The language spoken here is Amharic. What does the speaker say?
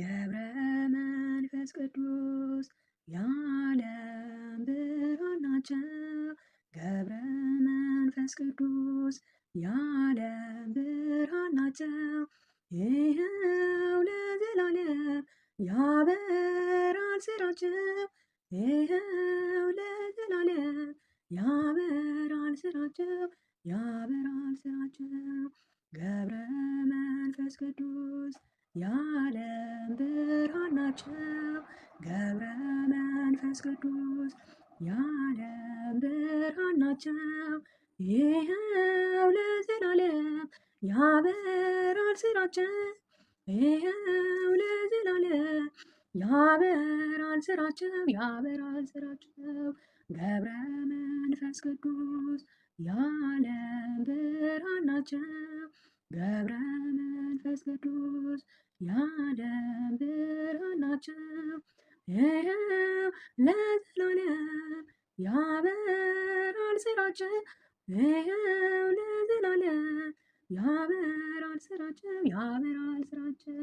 ገብረ መንፈስ ቅዱስ የዓለም ብርሃን ናቸው። ገብረ መንፈስ ቅዱስ የዓለም ብርሃን ናቸው። ይኸው ለዘላለም ያበራል ስራቸው። ይኸው ለዘላለም ያበራል ስራቸው። ያበራል ስራቸው። ገብረ መንፈስ ቅዱስ የዓለም ብርሃን ናቸው። ገብረ መንፈስ ቅዱስ የዓለም ብርሃን ናቸው። ይኸው ለዘላለም ያበራል ስራቸው። ይኸው ለዘላለም ያበራል ስራቸው። ያበራል ስራቸው። ገብረ መንፈስ ቅዱስ የዓለም ብርሃን ናቸው። ገብረ መንፈስ ቅዱስ የዓለም ብርሃን ናቸው። ይኸው ለዘላለም ያበራል ስራቸው። ይኸው ለዘላለም ያበራል ስራቸው። ያበራል ስራቸው።